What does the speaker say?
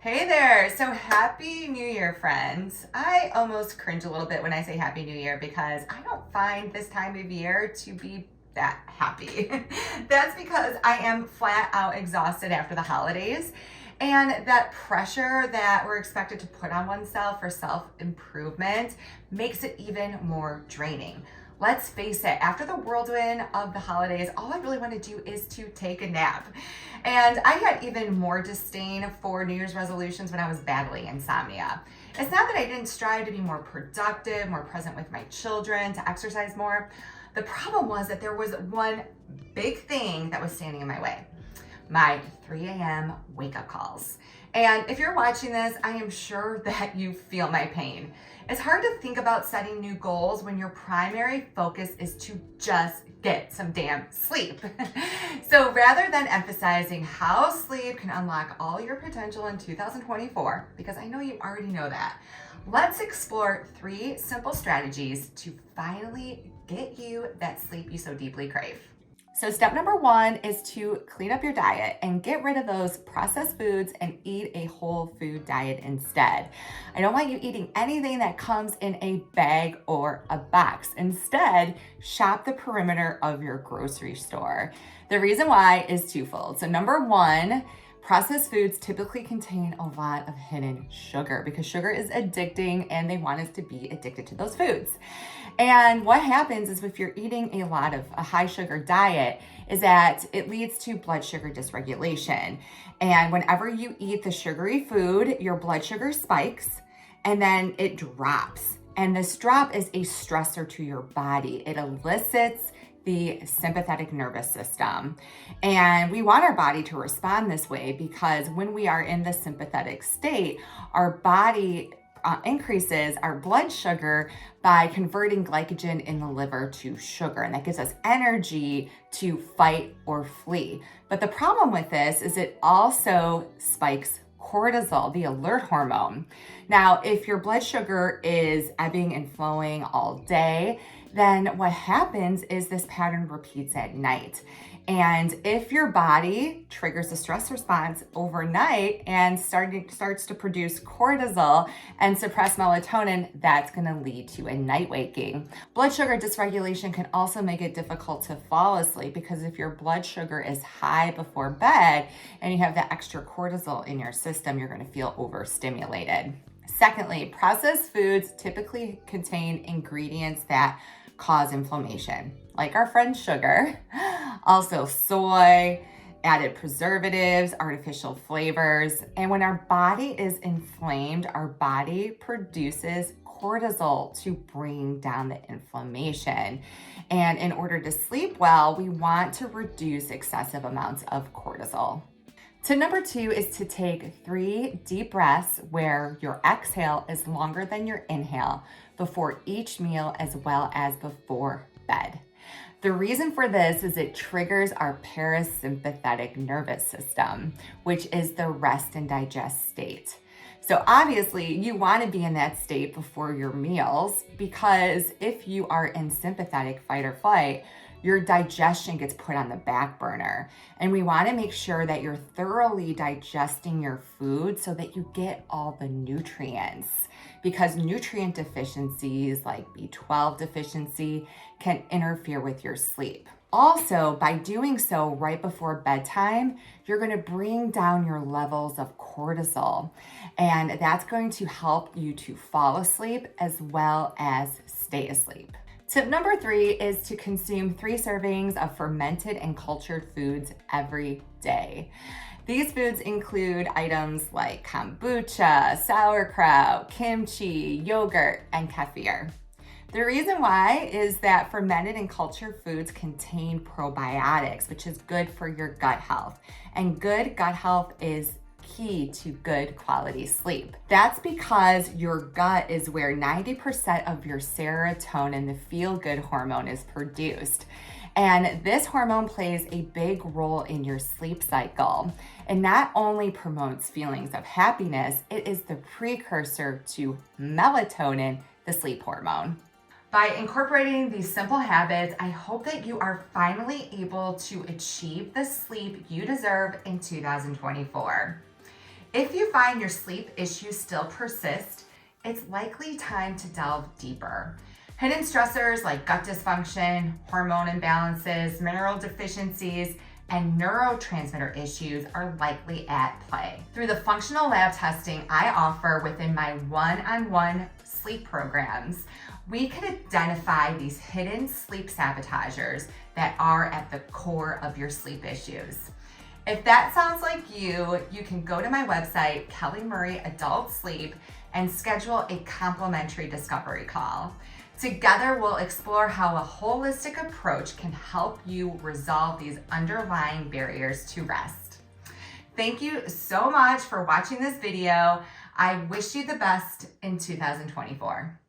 Hey there. So happy New Year, friends. I almost cringe a little bit when I say happy New Year because I don't find this time of year to be that happy. That's because I am flat out exhausted after the holidays. And that pressure that we're expected to put on oneself for self-improvement makes it even more draining. Let's face it, after the whirlwind of the holidays, all I really want to do is to take a nap. And I had even more disdain for New Year's resolutions when I was battling insomnia. It's not that I didn't strive to be more productive, more present with my children, to exercise more. The problem was that there was one big thing that was standing in my way: my 3 a.m. wake-up calls. And if you're watching this, I am sure that you feel my pain. It's hard to think about setting new goals when your primary focus is to just get some damn sleep. So rather than emphasizing how sleep can unlock all your potential in 2024, because I know you already know that, let's explore 3 simple strategies to finally get you that sleep you so deeply crave. So step number 1 is to clean up your diet and get rid of those processed foods and eat a whole food diet instead. I don't want you eating anything that comes in a bag or a box. Instead, shop the perimeter of your grocery store. The reason why is twofold. So number 1, processed foods typically contain a lot of hidden sugar because sugar is addicting and they want us to be addicted to those foods. And what happens is if you're eating a high sugar diet is that it leads to blood sugar dysregulation. And whenever you eat the sugary food, your blood sugar spikes and then it drops. And this drop is a stressor to your body. It elicits the sympathetic nervous system. And we want our body to respond this way because when we are in the sympathetic state, our body increases our blood sugar by converting glycogen in the liver to sugar. And that gives us energy to fight or flee. But the problem with this is it also spikes cortisol, the alert hormone. Now, if your blood sugar is ebbing and flowing all day, then what happens is this pattern repeats at night. And if your body triggers a stress response overnight and starts to produce cortisol and suppress melatonin, that's going to lead to a night waking. Blood sugar dysregulation can also make it difficult to fall asleep because if your blood sugar is high before bed and you have that extra cortisol in your system, you're going to feel overstimulated. Secondly, processed foods typically contain ingredients that cause inflammation, like our friend sugar, also soy, added preservatives, artificial flavors. And when our body is inflamed, our body produces cortisol to bring down the inflammation. And in order to sleep well, we want to reduce excessive amounts of cortisol. Tip number 2 is to take 3 deep breaths where your exhale is longer than your inhale before each meal as well as before bed. The reason for this is it triggers our parasympathetic nervous system, which is the rest and digest state. So obviously you want to be in that state before your meals because if you are in sympathetic fight or flight, your digestion gets put on the back burner. And we want to make sure that you're thoroughly digesting your food so that you get all the nutrients, because nutrient deficiencies like B12 deficiency can interfere with your sleep. Also, by doing so right before bedtime, you're going to bring down your levels of cortisol, and that's going to help you to fall asleep as well as stay asleep. Tip number 3 is to consume 3 servings of fermented and cultured foods every day. These foods include items like kombucha, sauerkraut, kimchi, yogurt, and kefir. The reason why is that fermented and cultured foods contain probiotics, which is good for your gut health. And good gut health is key to good quality sleep. That's because your gut is where 90% of your serotonin, the feel-good hormone, is produced. And this hormone plays a big role in your sleep cycle. And not only promotes feelings of happiness, it is the precursor to melatonin, the sleep hormone. By incorporating these simple habits, I hope that you are finally able to achieve the sleep you deserve in 2024. If you find your sleep issues still persist, it's likely time to delve deeper. Hidden stressors like gut dysfunction, hormone imbalances, mineral deficiencies, and neurotransmitter issues are likely at play. Through the functional lab testing I offer within my one-on-one sleep programs, we can identify these hidden sleep sabotagers that are at the core of your sleep issues. If that sounds like you can go to my website, Kelly Murray Adult Sleep, and schedule a complimentary discovery call. Together, we'll explore how a holistic approach can help you resolve these underlying barriers to rest. Thank you so much for watching this video. I wish you the best in 2024.